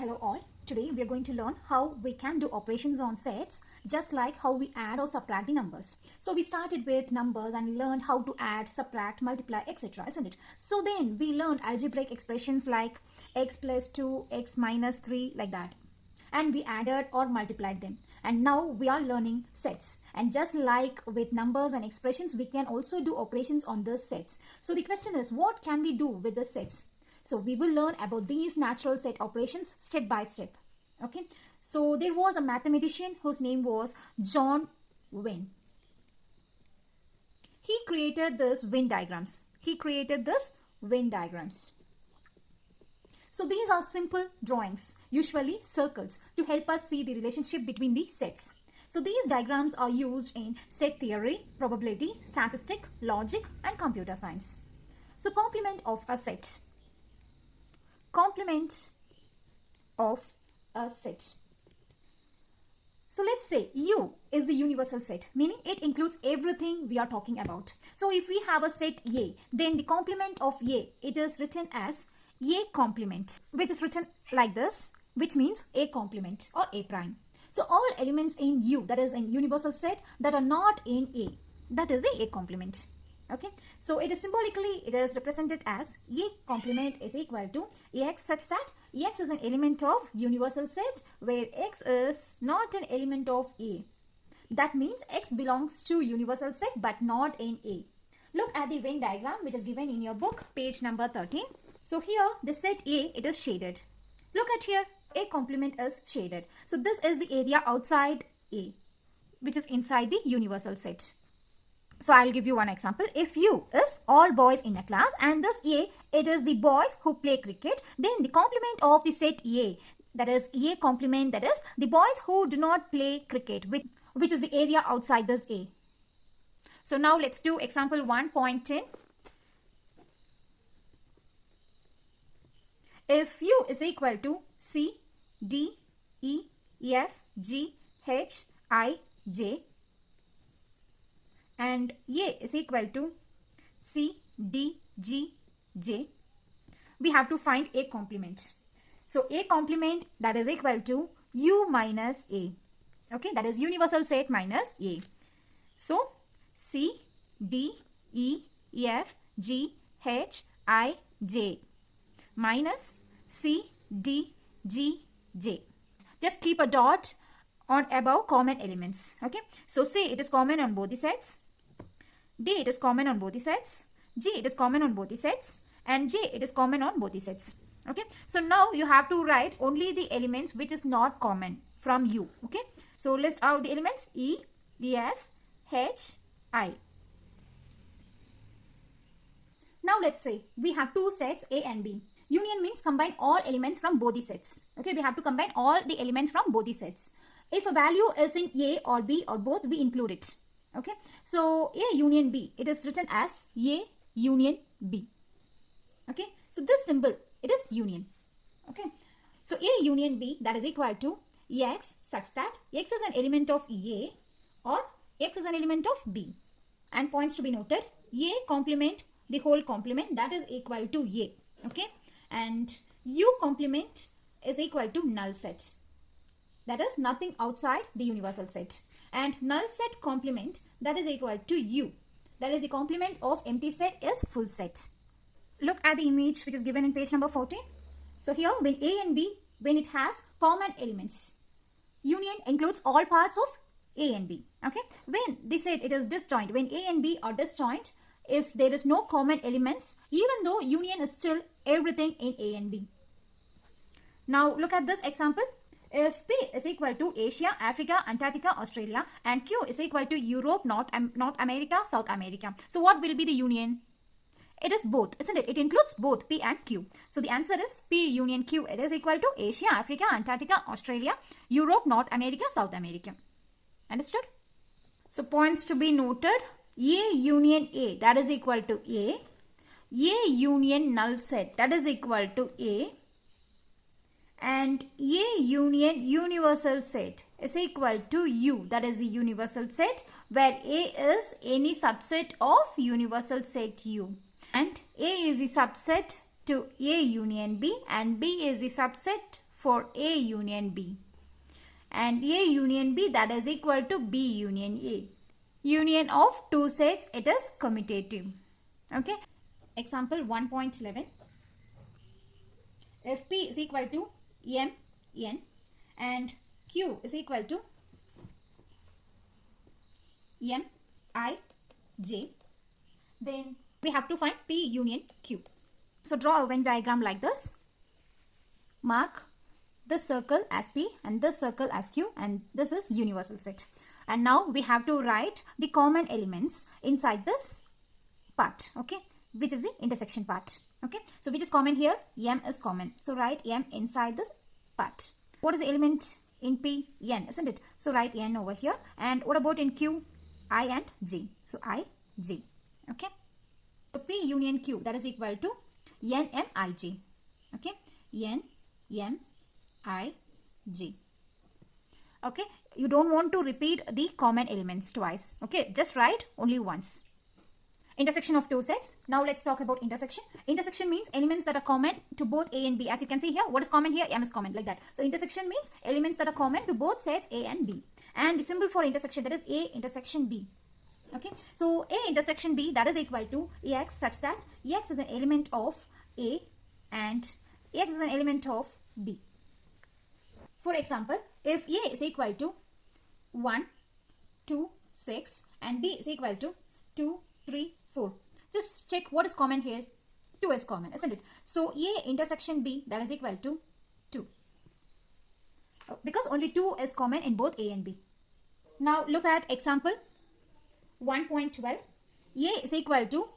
Hello all. Today we are going to learn how we can do operations on sets just like how we add or subtract the numbers. So we started with numbers and learned how to add, subtract, multiply, etc. isn't it? So then we learned algebraic expressions like x plus 2, x minus 3 like that. And we added or multiplied them. And now we are learning sets. And just like with numbers and expressions, we can also do operations on the sets. So the question is, what can we do with the sets? So we will learn about these natural set operations step by step. Okay. So there was a mathematician whose name was John Venn. He created this Venn diagrams. So these are simple drawings, usually circles, to help us see the relationship between the sets. So these diagrams are used in set theory, probability, statistics, logic, and computer science. So complement of a set. So let's say U is the universal set, meaning it includes everything we are talking about. So if we have a set A, then the complement of A, it is written as A complement, which is written like this, which means A complement or A prime. So all elements in U, that is in universal set, that are not in A, that is the A complement. Okay, so it is symbolically, it is represented as A complement is equal to X, such that X is an element of universal set where X is not an element of A. That means X belongs to universal set but not in A. Look at the Venn diagram which is given in your book, page number 13. So here the set A, it is shaded. Look at here, A complement is shaded. So this is the area outside A, which is inside the universal set. So I'll give you one example. If U is all boys in a class and this A, it is the boys who play cricket, then the complement of the set A, that is A complement, that is the boys who do not play cricket, which is the area outside this A. So now let's do example 1.10. If U is equal to C, D, E, F, G, H, I, J, and A is equal to C, D, G, J, we have to find A complement. So A complement, that is equal to U minus A. Okay, that is universal set minus A. So C, D, E, F, G, H, I, J minus C, D, G, J. Just keep a dot on above common elements. Okay, so C, it is common on both the sets. D, it is common on both the sets. G, it is common on both the sets. And J, it is common on both the sets. Okay. So now you have to write only the elements which is not common from U. Okay. So list out the elements E, F, H, I. Now let's say we have two sets A and B. Union means combine all elements from both the sets. Okay. We have to combine all the elements from both the sets. If a value is in A or B or both, we include it. Okay, so A union B, it is written as A union B. Okay, so this symbol, it is union. Okay, so A union B, that is equal to X, such that X is an element of A or X is an element of B. And points to be noted, A complement, the whole complement, that is equal to A. Okay, and U complement is equal to null set. That is nothing outside the universal set. And null set complement, that is equal to U. That is the complement of empty set is full set. Look at the image which is given in page number 14. So here when A and B, when it has common elements, union includes all parts of A and B. Okay. When they said it is disjoint, when A and B are disjoint, if there is no common elements, even though union is still everything in A and B. Now look at this example. If P is equal to Asia, Africa, Antarctica, Australia, and Q is equal to Europe, North America, South America. So what will be the union? It is both, isn't it? It includes both P and Q. So the answer is P union Q. It is equal to Asia, Africa, Antarctica, Australia, Europe, North America, South America. Understood? So points to be noted. A union A, that is equal to A. A union null set, that is equal to A. And A union universal set is equal to U, that is the universal set, where A is any subset of universal set U. And A is the subset to A union B and B is the subset for A union B. And A union B, that is equal to B union A. Union of two sets, it is commutative. Okay. Example 1.11. If P is equal to M, N and Q is equal to M, I, J, then we have to find P union Q. So draw a Venn diagram like this. Mark this circle as P and this circle as Q, and this is universal set. And now we have to write the common elements inside this part, okay, which is the intersection part. Okay, so which is common here? M is common. So write M inside this part. What is the element in P? N, isn't it? So write N over here. And what about in Q? I and J. So I, J. Okay. So P union Q, that is equal to N, M, I, J. Okay. N, M, I, J. Okay. You don't want to repeat the common elements twice. Okay. Just write only once. Intersection of two sets. Now let's talk about intersection. Intersection means elements that are common to both A and B. As you can see here, what is common here? M is common, like that. So intersection means elements that are common to both sets A and B. And the symbol for intersection, that is A intersection B. Okay. So A intersection B, that is equal to X, such that X is an element of A and X is an element of B. For example, if A is equal to 1, 2, 6 and B is equal to 2, 3, 4. Just check what is common here. 2 is common, isn't it? So A intersection B, that is equal to 2. Because only 2 is common in both A and B. Now look at example 1.12. A is equal to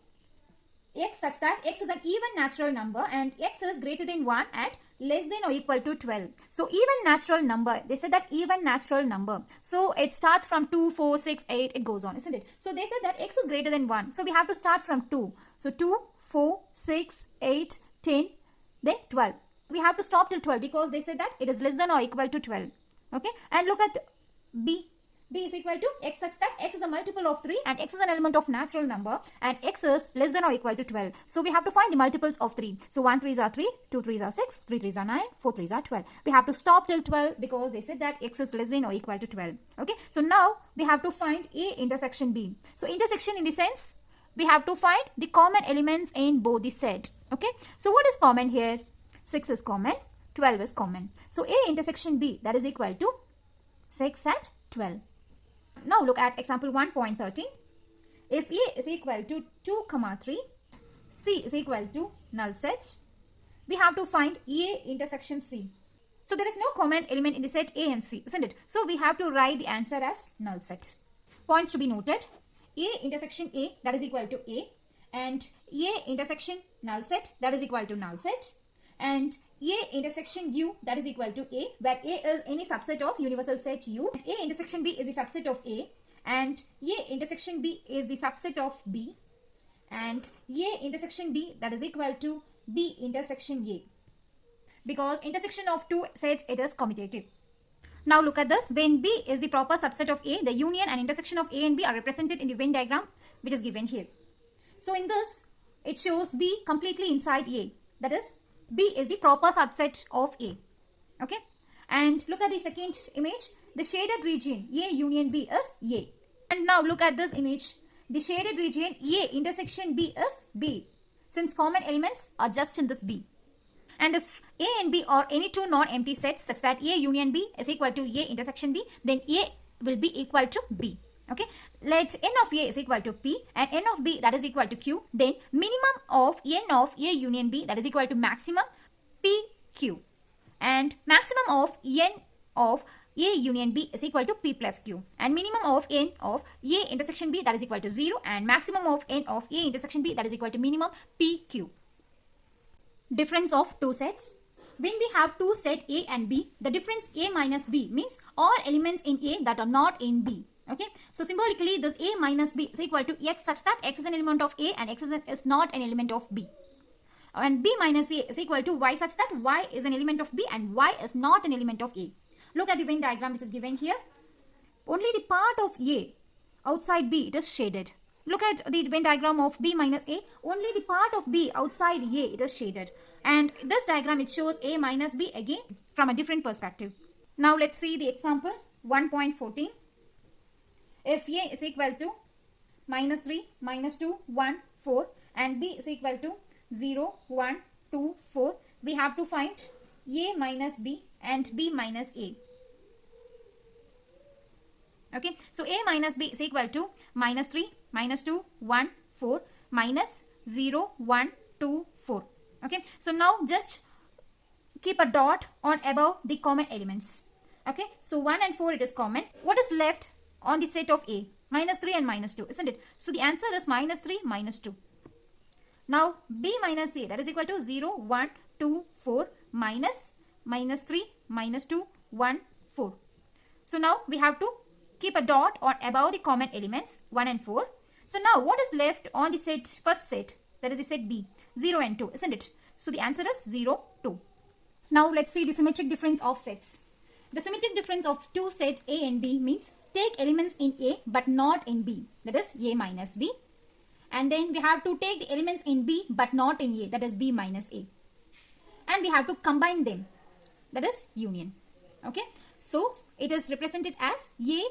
X such that X is an even natural number and X is greater than 1 and less than or equal to 12. So even natural number, they said that even natural number. So it starts from 2, 4, 6, 8, it goes on, isn't it? So they said that X is greater than 1. So we have to start from 2. So 2, 4, 6, 8, 10, then 12. We have to stop till 12 because they said that it is less than or equal to 12. Okay. And look at B. B is equal to X such that X is a multiple of 3 and X is an element of natural number and X is less than or equal to 12. So we have to find the multiples of 3. So 1 3s are 3, 2 3s are 6, 3 3s are 9, 4 3s are 12. We have to stop till 12 because they said that X is less than or equal to 12. Okay. So now we have to find A intersection B. So intersection in the sense we have to find the common elements in both the set. Okay. So what is common here? 6 is common, 12 is common. So A intersection B, that is equal to 6 and 12. Now look at example 1.13. If A is equal to 2, 3, C is equal to null set, we have to find A intersection C. So there is no common element in the set A and C, isn't it? So we have to write the answer as null set. Points to be noted. A intersection A, that is equal to A, and A intersection null set, that is equal to null set, and A intersection U, that is equal to A, where A is any subset of universal set U. And A intersection B is the subset of A, and A intersection B is the subset of B, and A intersection B, that is equal to B intersection A. Because intersection of two sets, it is commutative. Now look at this. When B is the proper subset of A, the union and intersection of A and B are represented in the Venn diagram, which is given here. So in this, it shows B completely inside A. That is, B is the proper subset of A. Okay. And look at the second image. The shaded region A union B is A. And now look at this image. The shaded region A intersection B is B. Since common elements are just in this B. And if A and B are any two non-empty sets such that A union B is equal to A intersection B, then A will be equal to B. Okay. Let n of A is equal to P and n of B, that is equal to Q. Then minimum of n of A union B, that is equal to maximum PQ. And maximum of n of A union B is equal to P plus Q. And minimum of n of A intersection B, that is equal to 0. And maximum of n of A intersection B, that is equal to minimum PQ. Difference of two sets. When we have two set A and B, the difference A minus B means all elements in A that are not in B. Okay. So symbolically, this A minus B is equal to X such that X is an element of A and X is not an element of B. And B minus A is equal to Y such that Y is an element of B and Y is not an element of A. Look at the Venn diagram which is given here. Only the part of A outside B, it is shaded. look at the Venn diagram of B minus A. Only the part of B outside A, it is shaded. And this diagram, it shows A minus B again from a different perspective. Now let's see the example 1.14. If A is equal to minus 3, minus 2, 1, 4 and B is equal to 0, 1, 2, 4, we have to find A minus B and B minus A. Okay, so A minus B is equal to minus 3, minus 2, 1, 4, minus 0, 1, 2, 4. Okay, so now just keep a dot on above the common elements. Okay, so 1 and 4 it is common. What is left on the set of A? Minus 3 and minus 2, isn't it? So the answer is minus 3, minus 2. Now B minus A, that is equal to 0, 1, 2, 4, minus 3, minus 2, 1, 4. So now we have to keep a dot on above the common elements 1 and 4. So now what is left on the set, first set, that is the set B, 0 and 2, isn't it? So the answer is 0, 2. Now let's see the symmetric difference of sets. The symmetric difference of two sets A and B means take elements in A but not in B, that is A minus B. And then we have to take the elements in B but not in A, that is B minus A. And we have to combine them, that is union. Okay, so it is represented as A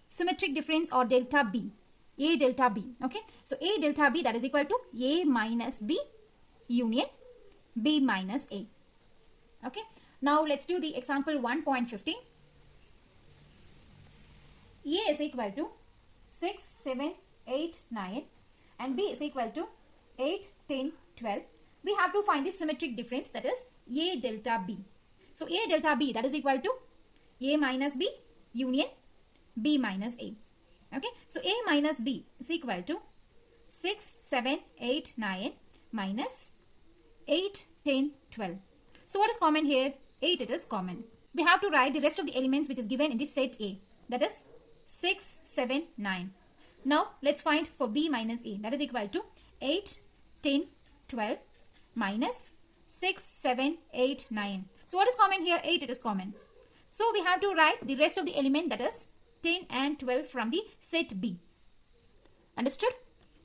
symmetric difference or delta B, A delta B. Okay, so A delta B, that is equal to A minus B union B minus A. Okay, now let's do the example 1.15. A is equal to 6, 7, 8, 9 and B is equal to 8, 10, 12. We have to find the symmetric difference, that is A delta B. So A delta B, that is equal to A minus B union B minus A. Okay, so A minus B is equal to 6, 7, 8, 9 minus 8, 10, 12. So what is common here? 8 it is common. We have to write the rest of the elements which is given in the set A, that is 6, 7, 9. Now let's find for B minus A, that is equal to 8, 10, 12 minus 6, 7, 8, 9. So what is common here? 8 it is common. So we have to write the rest of the element, that is 10 and 12 from the set B. Understood?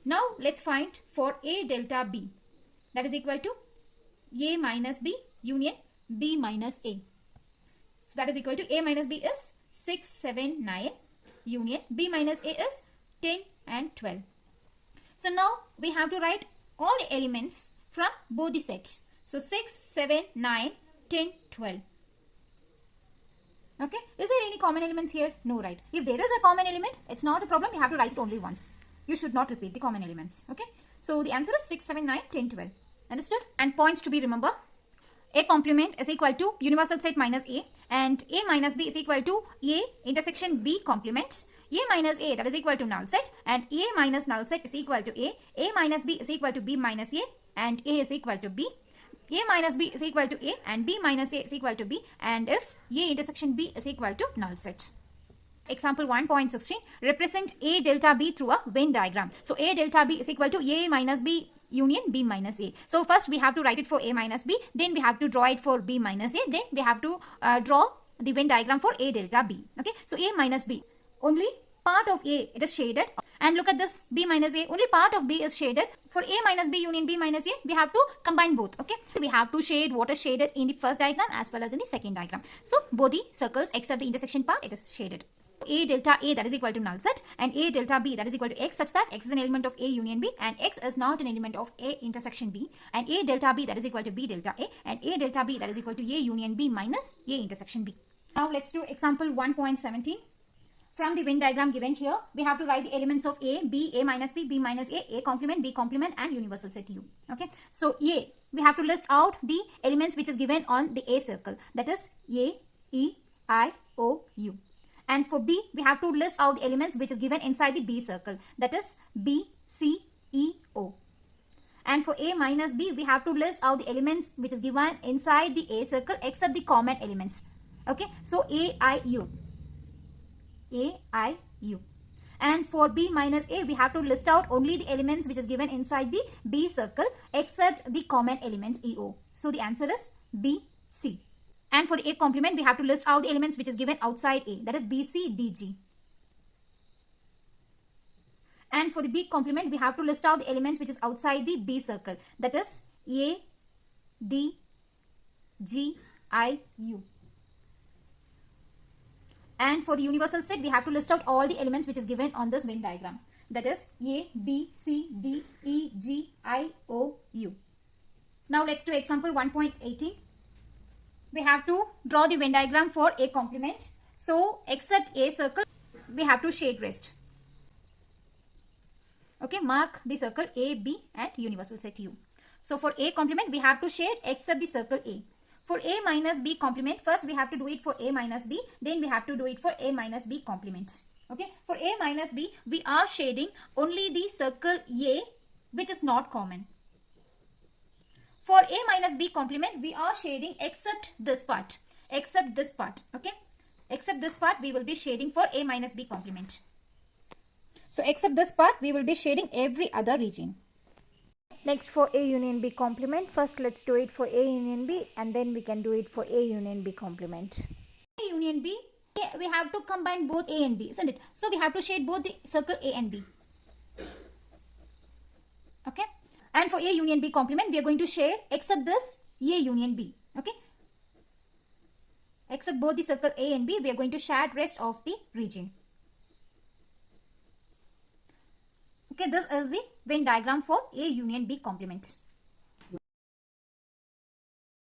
Now let's find for A delta B, that is equal to A minus B union B minus A. So that is equal to A minus B is 6, 7, 9 union B minus A is 10 and 12. So now we have to write all the elements from both the sets. So 6, 7, 9, 10, 12. Okay, is there any common elements here? No, right? If there is a common element, it's not a problem. You have to write it only once. You should not repeat the common elements. Okay, so the answer is 6, 7, 9, 10, 12. Understood? And points to be remember. A complement is equal to universal set minus A and A minus B is equal to A intersection B complement. A minus A, that is equal to null set, and A minus null set is equal to A. A minus B is equal to B minus A and A is equal to B. A minus B is equal to A and B minus A is equal to B, and if A intersection B is equal to null set. Example 1.16, represent A delta B through a Venn diagram. So A delta B is equal to A minus B union B minus A. So first we have to write it for A minus B, then we have to draw it for B minus A, then we have to draw the Venn diagram for A delta B. Okay, so A minus B, only part of A it is shaded, and look at this B minus A, only part of B is shaded. For A minus B union B minus A, we have to combine both. Okay, we have to shade what is shaded in the first diagram as well as in the second diagram. So both the circles except the intersection part, it is shaded. A delta A, that is equal to null set, and A delta B, that is equal to X, such that X is an element of A union B and X is not an element of A intersection B, and A delta B, that is equal to B delta A, and A delta B, that is equal to A union B minus A intersection B. Now let's do example 1.17. From the Venn diagram given here, we have to write the elements of A, B, A minus B, B minus A complement, B complement, and universal set U. Okay, so A, we have to list out the elements which is given on the A circle, that is A, E, I, O, U. And for B, we have to list out the elements which is given inside the B circle, that is B, C, E, O. And for A minus B, we have to list out the elements which is given inside the A circle except the common elements. Okay, so A, I, U. A, I, U. And for B minus A, we have to list out only the elements which is given inside the B circle except the common elements E, O. So the answer is B, C. And for the A complement, we have to list out the elements which is given outside A, that is B, C, D, G. And And for the B complement, we have to list out the elements which is outside the B circle. That is A, D, G, I, U. And for the universal set, we have to list out all the elements which is given on this Venn diagram. That is A, B, C, D, E, G, I, O, U. Now let's do example 1.18. We have to draw the Venn diagram for A complement. So except A circle, we have to shade rest. Okay, mark the circle A, B and universal set U. So for A complement, we have to shade except the circle A. For A minus B complement, first we have to do it for A minus B, then we have to do it for A minus B complement. Okay, for A minus B, we are shading only the circle A, which is not common. For A minus B complement, we are shading except this part. Except this part. Okay, except this part, we will be shading for A minus B complement. So except this part, we will be shading every other region. Next, for A union B complement, first let's do it for A union B and then we can do it for A union B complement. A union B, we have to combine both A and B, isn't it? So we have to shade both the circle A and B. Okay. And for A union B complement, we are going to shade except this A union B. Okay. Except both the circle A and B, we are going to shade rest of the region. Okay, this is the Venn diagram for A union B complement.